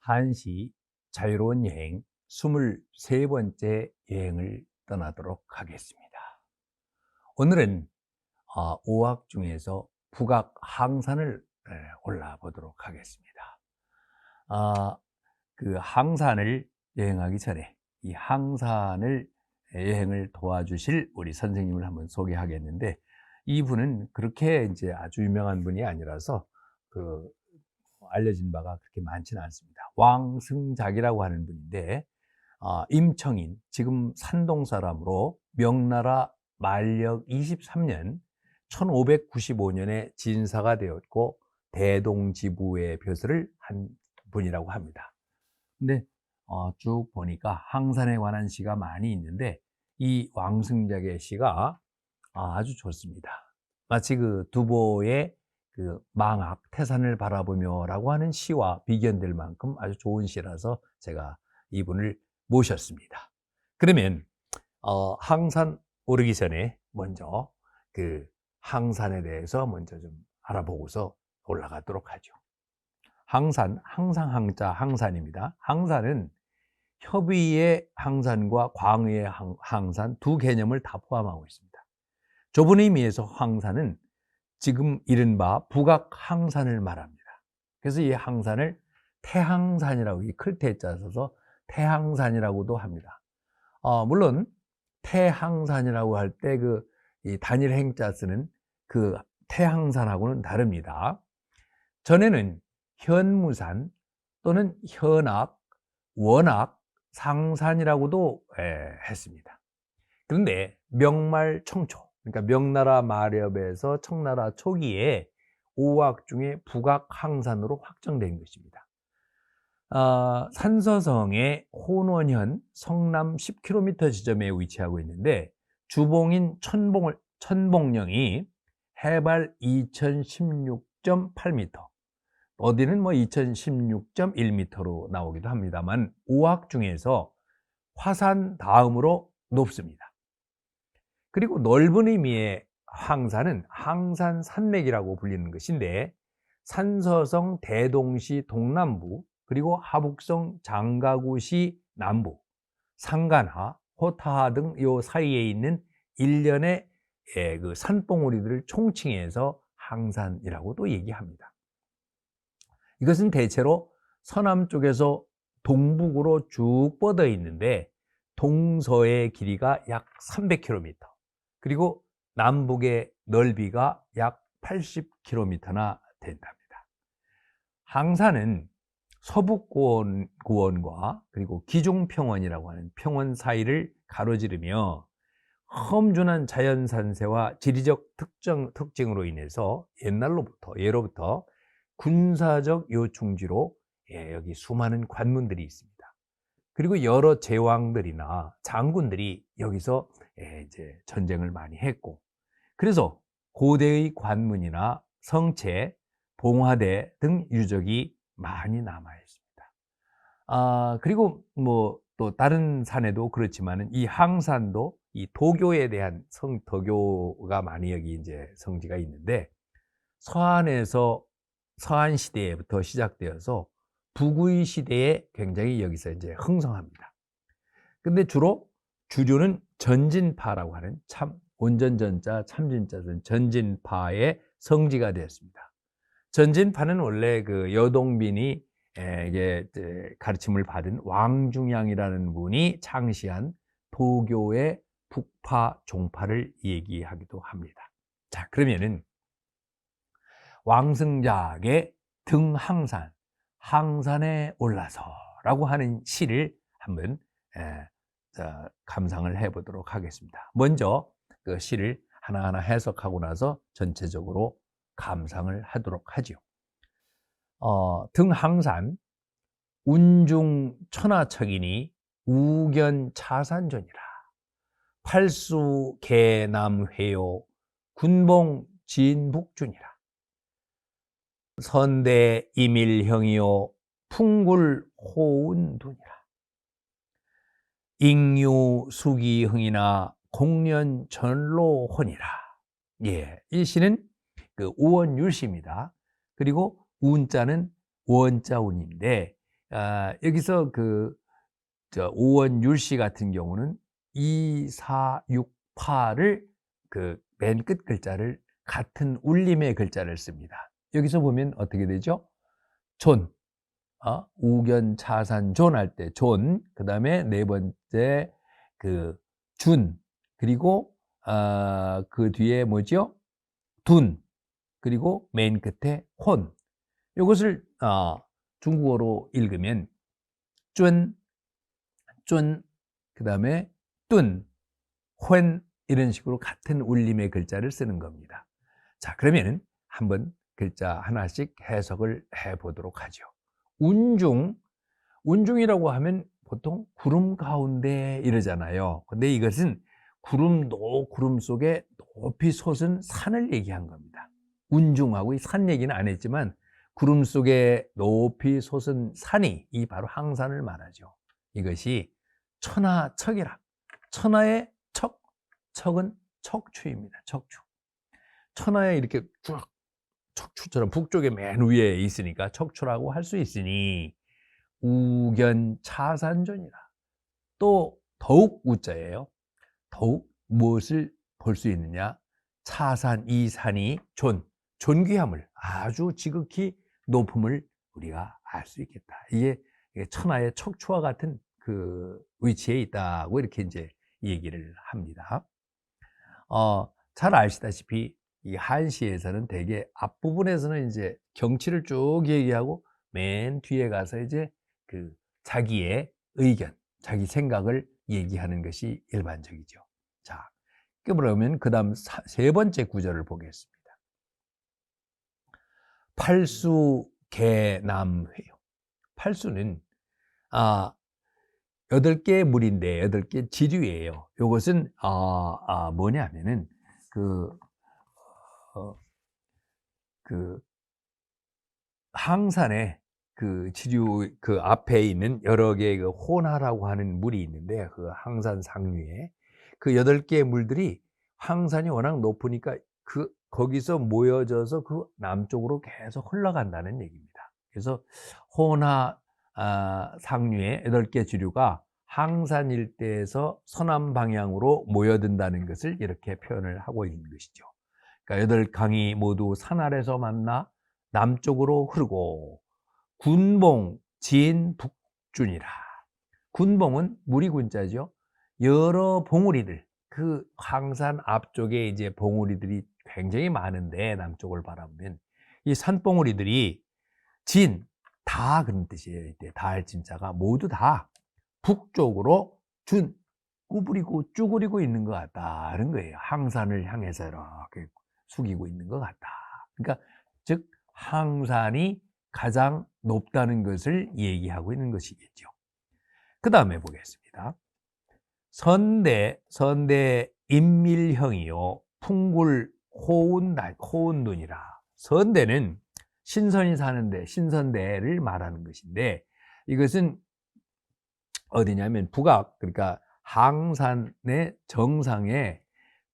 한시 자유로운 여행 23번째 여행을 떠나도록 하겠습니다. 오늘은 오악 중에서 북악 항산을 올라보도록 하겠습니다. 그 항산을 여행하기 전에 이 항산을 여행을 도와주실 우리 선생님을 한번 소개하겠는데, 이분은 그렇게 이제 아주 유명한 분이 아니라서 알려진 바가 그렇게 많지는 않습니다. 왕승작이라고 하는 분인데, 임청인, 지금 산동 사람으로 명나라 만력 23년 1595년에 진사가 되었고 대동지부의 벼슬을 한 분이라고 합니다. 근데 쭉 보니까 항산에 관한 시가 많이 있는데, 이 왕승작의 시가 아주 좋습니다. 마치 그 두보의 그 망악 태산을 바라보며라고 하는 시와 비견될 만큼 아주 좋은 시라서 제가 이분을 모셨습니다. 그러면 항산 오르기 전에 먼저 그 항산에 대해서 먼저 좀 알아보고서 올라가도록 하죠. 항산, 항상 항자 항산입니다. 항산은 협의의 항산과 광의의 항산 두 개념을 다 포함하고 있습니다. 좁은 의미에서 항산은 지금 이른바 북악 항산을 말합니다. 그래서 이 항산을 태항산이라고, 이 클테자 써서 태항산이라고도 합니다. 물론 태항산이라고 할 때 이 단일 행자 쓰는 그 태항산하고는 다릅니다. 전에는 현무산 또는 현악, 원악, 상산이라고도 했습니다. 그런데 명말 청초, 그러니까 명나라 마렵에서 청나라 초기에 오악 중에 북악 항산으로 확정된 것입니다. 산서성의 혼원현 성남 10km 지점에 위치하고 있는데, 주봉인 천봉령이 해발 2016.8m, 어디는 뭐 2016.1m로 나오기도 합니다만, 오악 중에서 화산 다음으로 높습니다. 그리고 넓은 의미의 항산은 항산 산맥이라고 불리는 것인데, 산서성 대동시 동남부, 그리고 하북성 장가구시 남부, 상간하, 호타하 등 요 사이에 있는 일련의 그 산봉우리들을 총칭해서 항산이라고도 얘기합니다. 이것은 대체로 서남 쪽에서 동북으로 쭉 뻗어 있는데, 동서의 길이가 약 300km, 그리고 남북의 넓이가 약 80km나 된답니다. 항산은 서북고원과 그리고 기종평원이라고 하는 평원 사이를 가로지르며 험준한 자연산세와 지리적 특징으로 인해서 예로부터 군사적 요충지로 여기 수많은 관문들이 있습니다. 그리고 여러 제왕들이나 장군들이 여기서 이제 전쟁을 많이 했고, 그래서 고대의 관문이나 성체, 봉화대 등 유적이 많이 남아 있습니다. 그리고 뭐 또 다른 산에도 그렇지만은 이 항산도 이 도교에 대한 도교가 많이 여기 이제 성지가 있는데, 서한 시대부터 시작되어서 북의 시대에 굉장히 여기서 이제 흥성합니다. 근데 주로 주류는 전진파라고 하는 온전전자 참진자 전진파의 성지가 되었습니다. 전진파는 원래 그 여동빈이 이게 가르침을 받은 왕중양이라는 분이 창시한 도교의 북파 종파를 얘기하기도 합니다. 자, 그러면은 왕승작의 등항산, 항산에 올라서라고 하는 시를 한번 감상을 해보도록 하겠습니다. 먼저 그 시를 하나하나 해석하고 나서 전체적으로 감상을 하도록 하죠. 등항산, 운중 천하척이니 우견 차산존이라. 팔수 개남회요 군봉 진북준이라. 선대 이밀형이요 풍굴 호운둔이라. 잉유 수기흥이나 공년 전로혼이라. 이 시는 그 우원율시입니다. 그리고 운자는 원자운인데, 여기서 오원율 씨 같은 경우는 2, 4, 6, 8을 맨 끝 글자를 같은 울림의 글자를 씁니다. 여기서 보면 어떻게 되죠? 존, 우견차산 존 할 때 존, 그 다음에 네 번째 준, 그리고 그 뒤에 뭐죠? 둔, 그리고 맨 끝에 혼. 이것을 중국어로 읽으면 쫀, 그 다음에 뚠, 혼, 이런 식으로 같은 울림의 글자를 쓰는 겁니다. 자, 그러면 한번 글자 하나씩 해석을 해보도록 하죠. 운중이라고 하면 보통 구름 가운데 이러잖아요. 근데 이것은 구름 속에 높이 솟은 산을 얘기한 겁니다. 운중하고 이 산 얘기는 안 했지만 구름 속에 높이 솟은 산이 이 바로 항산을 말하죠. 이것이 천하척이라. 천하의 척은 척추입니다. 척추. 천하에 이렇게 쭉 척추처럼 북쪽에 맨 위에 있으니까 척추라고 할 수 있으니 우견차산존이라. 또 더욱 우자예요. 더욱 무엇을 볼 수 있느냐? 차산, 이 산이 존귀함을, 아주 지극히 높음을 우리가 알 수 있겠다. 이게 천하의 척추와 같은 그 위치에 있다고 이렇게 이제 얘기를 합니다. 잘 아시다시피 이 한시에서는 대개 앞부분에서는 이제 경치를 쭉 얘기하고 맨 뒤에 가서 이제 자기의 의견, 자기 생각을 얘기하는 것이 일반적이죠. 자, 그러면 그 다음 세 번째 구절을 보겠습니다. 팔수개남회요. 팔수는 8개의 물인데 8개 지류예요. 이것은 뭐냐면은 항산에 지류 앞에 있는 여러 개의 호나라고 하는 물이 있는데 그 항산 상류에 그 8개의 물들이 항산이 워낙 높으니까 거기서 모여져서 그 남쪽으로 계속 흘러간다는 얘기입니다. 그래서 호나 상류의 8개 지류가 항산 일대에서 서남 방향으로 모여든다는 것을 이렇게 표현을 하고 있는 것이죠. 그러니까 8강이 모두 산 아래서 만나 남쪽으로 흐르고 군봉, 진, 북준이라. 군봉은 물이 군자죠. 여러 봉우리들, 그 항산 앞쪽에 이제 봉우리들이 굉장히 많은데 남쪽을 바라보면 이 산봉우리들이 다 그런 뜻이에요. 이때 다할 진짜가 모두 다 북쪽으로 구부리고 쭈그리고 있는 것 같다는 거예요. 항산을 향해서 이렇게 숙이고 있는 것 같다. 그러니까 즉 항산이 가장 높다는 것을 얘기하고 있는 것이겠죠. 그 다음에 보겠습니다. 선대 인밀형이요 풍굴 호운눈이라. 선대는 신선이 사는데 신선대를 말하는 것인데 이것은 어디냐면 북악, 그러니까 항산의 정상에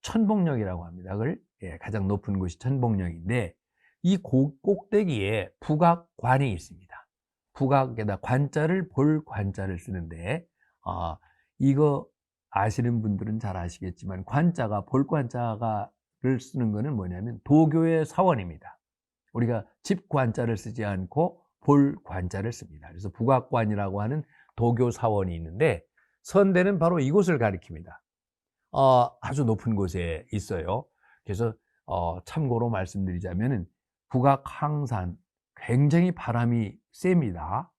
천봉역이라고 합니다. 그걸 가장 높은 곳이 천봉역인데 이 꼭대기에 북악관이 있습니다. 북악에다 관자를 볼 관자를 쓰는데 이거 아시는 분들은 잘 아시겠지만 관자가 볼 관자를 쓰는 거는 뭐냐면 도교의 사원입니다. 우리가 집 관자를 쓰지 않고 볼 관자를 씁니다. 그래서 북악관이라고 하는 도교 사원이 있는데 선대는 바로 이곳을 가리킵니다. 아주 높은 곳에 있어요. 그래서 참고로 말씀드리자면은 북악항산 굉장히 바람이 셉니다.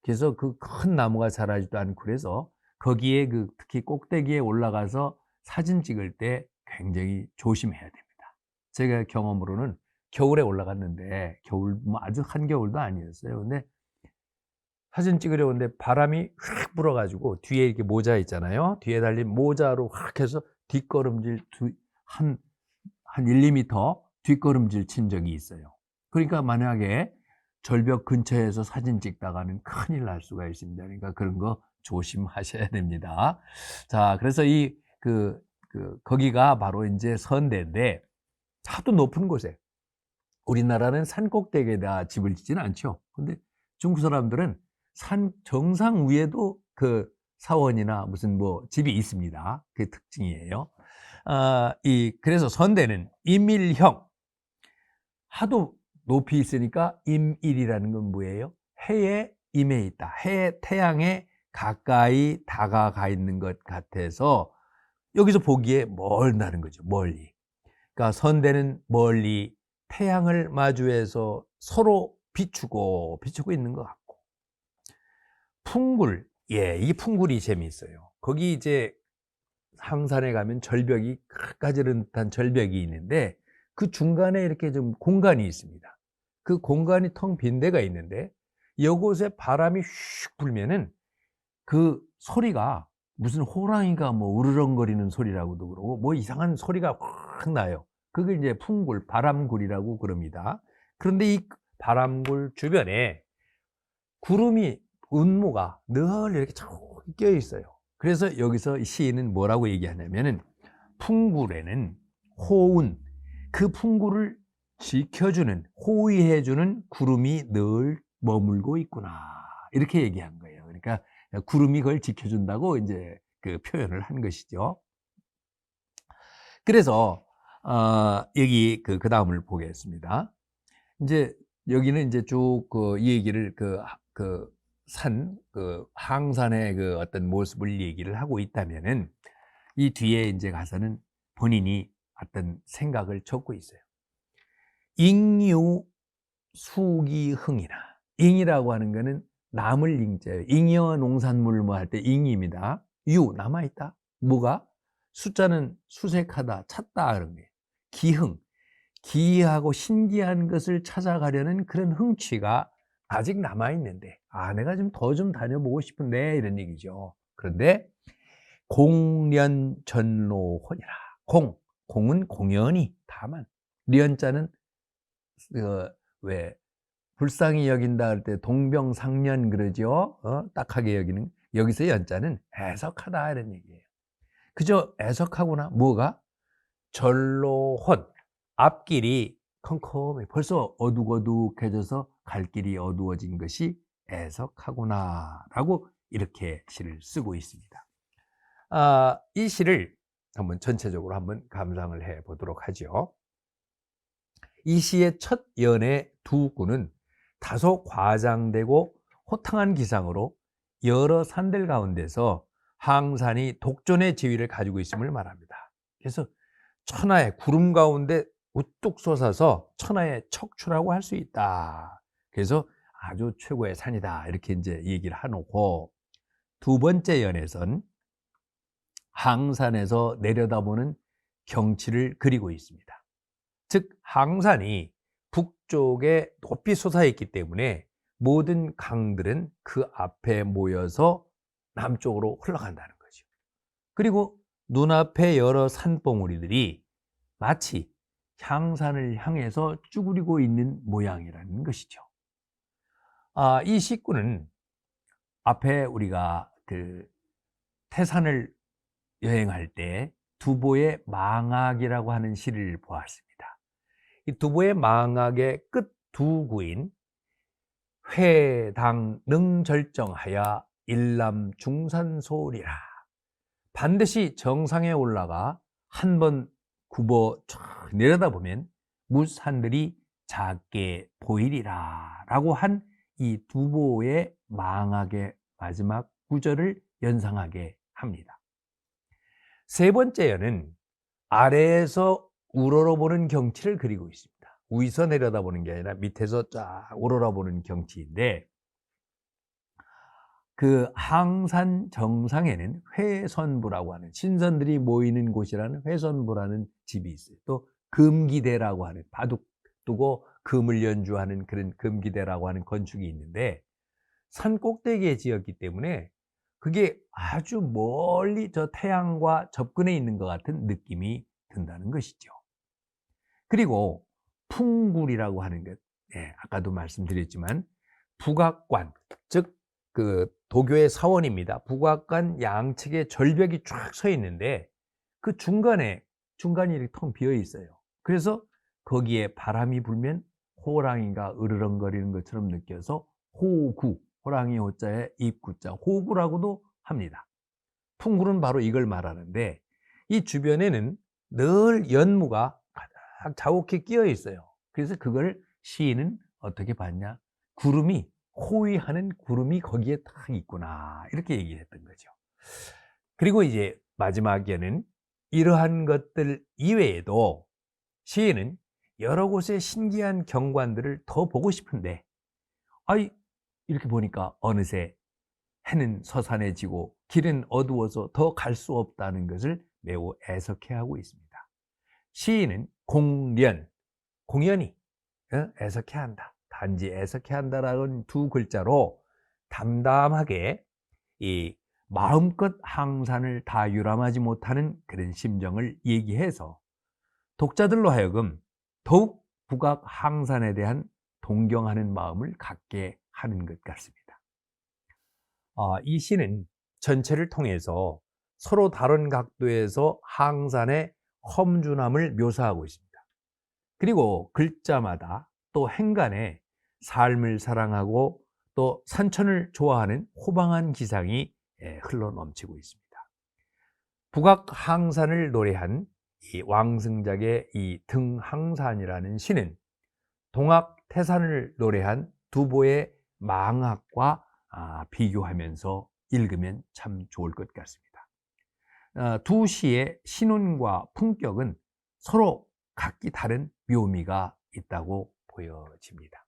그래서 그 큰 나무가 자라지도 않고 그래서 거기에 특히 꼭대기에 올라가서 사진 찍을 때 굉장히 조심해야 됩니다. 제가 경험으로는 겨울에 올라갔는데 아주 한겨울도 아니었어요. 근데 사진 찍으려고 하는데 바람이 휙 불어가지고 뒤에 이렇게 모자 있잖아요. 뒤에 달린 모자로 확 해서 뒷걸음질 한 1, 2m 뒷걸음질 친 적이 있어요. 그러니까 만약에 절벽 근처에서 사진 찍다가는 큰일 날 수가 있습니다. 그러니까 그런 거 조심하셔야 됩니다. 자, 그래서 거기가 바로 이제 선대인데 하도 높은 곳에 우리나라는 산 꼭대기에다 집을 짓지는 않죠. 근데 중국 사람들은 산 정상 위에도 그 사원이나 무슨 뭐 집이 있습니다. 그 특징이에요. 그래서 선대는 임일형, 하도 높이 있으니까 임일이라는 건 뭐예요? 해의 임에 있다. 태양에 가까이 다가가 있는 것 같아서 여기서 보기에 멀다는 거죠. 멀리. 그러니까 선대는 멀리 태양을 마주해서 서로 비추고 있는 것 같고, 풍굴, 이게 풍굴이 재미있어요. 거기 이제 항산에 가면 절벽이 까지른 듯한 절벽이 있는데 그 중간에 이렇게 좀 공간이 있습니다. 그 공간이 텅 빈 데가 있는데 이곳에 바람이 휙 불면은 그 소리가 무슨 호랑이가 뭐 우르렁거리는 소리라고도 그러고 뭐 이상한 소리가 확 나요. 그게 이제 풍굴, 바람굴이라고 그럽니다. 그런데 이 바람굴 주변에 구름이, 운모가 늘 이렇게 쭉 껴 있어요. 그래서 여기서 시인은 뭐라고 얘기하냐면은 풍굴에는 호운, 그 풍굴을 지켜주는, 호위해주는 구름이 늘 머물고 있구나, 이렇게 얘기한 거예요. 그러니까 구름이 그걸 지켜준다고 이제 그 표현을 한 것이죠. 그래서 여기 그 다음을 보겠습니다. 이제 여기는 이제 쭉 이 얘기를 항산의 그 어떤 모습을 얘기를 하고 있다면은 이 뒤에 이제 가서는 본인이 어떤 생각을 적고 있어요. 잉유 수기흥이나, 잉이라고 하는 거는 남을 잉자예요. 잉여 농산물 뭐 할 때 잉입니다. 유, 남아있다. 뭐가? 숫자는 수색하다, 찾다 그런 거예요. 기흥, 기이하고 신기한 것을 찾아가려는 그런 흥취가 아직 남아있는데, 내가 좀 더 좀 다녀보고 싶은데, 이런 얘기죠. 그런데 공련전로혼이라. 공은 공연히, 다만, 련자는 왜 불쌍히 여긴다 할 때 동병상련 그러죠. 딱하게 여기는, 여기서 연자는 애석하다 이런 얘기예요. 그저 애석하구나. 뭐가? 전로혼, 앞길이 컴컴해, 벌써 어둑어둑해져서 갈 길이 어두워진 것이 애석하구나 라고 이렇게 시를 쓰고 있습니다. 이 시를 한번 전체적으로 한번 감상을 해 보도록 하죠. 이 시의 첫 연의 두 구는 다소 과장되고 호탕한 기상으로 여러 산들 가운데서 항산이 독존의 지위를 가지고 있음을 말합니다. 그래서 천하의 구름 가운데 우뚝 솟아서 천하의 척추라고 할 수 있다. 그래서 아주 최고의 산이다, 이렇게 이제 얘기를 해놓고, 두 번째 연에선 항산에서 내려다보는 경치를 그리고 있습니다. 즉 항산이 북쪽에 높이 솟아 있기 때문에 모든 강들은 그 앞에 모여서 남쪽으로 흘러간다는 거죠. 그리고 눈앞에 여러 산봉우리들이 마치 향산을 향해서 쭈그리고 있는 모양이라는 것이죠. 이 시구는 앞에 우리가 그 태산을 여행할 때 두보의 망악이라고 하는 시를 보았습니다. 이 두보의 망악의 끝 두 구인 회당 능절정하여 일남 중산소리라, 반드시 정상에 올라가 한번 굽어 쫙 내려다보면 무산들이 작게 보이리라 라고 한 이 두보의 망악의 마지막 구절을 연상하게 합니다. 세 번째 연은 아래에서 우러러보는 경치를 그리고 있습니다. 위에서 내려다보는 게 아니라 밑에서 쫙 우러러보는 경치인데, 그 항산 정상에는 회선부라고 하는, 신선들이 모이는 곳이라는 회선부라는 집이 있어요. 또 금기대라고 하는, 바둑 두고 금을 연주하는 그런 금기대라고 하는 건축이 있는데, 산 꼭대기에 지었기 때문에 그게 아주 멀리 저 태양과 접근해 있는 것 같은 느낌이 든다는 것이죠. 그리고 풍굴이라고 하는 것, 아까도 말씀드렸지만 북악관, 즉 그 도교의 사원입니다. 북악관 양측에 절벽이 쫙 서 있는데 그 중간이 이렇게 텅 비어 있어요. 그래서 거기에 바람이 불면 호랑이가 으르렁거리는 것처럼 느껴서 호구, 호랑이 호자에 입구자, 호구라고도 합니다. 풍굴은 바로 이걸 말하는데 이 주변에는 늘 연무가 가득 자욱히 끼어 있어요. 그래서 그걸 시인은 어떻게 봤냐? 구름이, 호위하는 구름이 거기에 딱 있구나. 이렇게 얘기했던 거죠. 그리고 이제 마지막에는 이러한 것들 이외에도 시인은 여러 곳의 신기한 경관들을 더 보고 싶은데, 아이, 이렇게 보니까 어느새 해는 서산해지고 길은 어두워서 더 갈 수 없다는 것을 매우 애석해하고 있습니다. 시인은 공련, 공연히 애석해한다. 단지 애석해한다라는 두 글자로 담담하게 이 마음껏 항산을 다 유람하지 못하는 그런 심정을 얘기해서 독자들로 하여금 더욱 북악 항산에 대한 동경하는 마음을 갖게 하는 것 같습니다. 이 시는 전체를 통해서 서로 다른 각도에서 항산의 험준함을 묘사하고 있습니다. 그리고 글자마다 또 행간에 삶을 사랑하고 또 산천을 좋아하는 호방한 기상이 흘러 넘치고 있습니다. 북악 항산을 노래한 이 왕승작의 이 등항산이라는 시는 동악 태산을 노래한 두보의 망학과 비교하면서 읽으면 참 좋을 것 같습니다. 두 시의 신운과 품격은 서로 각기 다른 묘미가 있다고 보여집니다.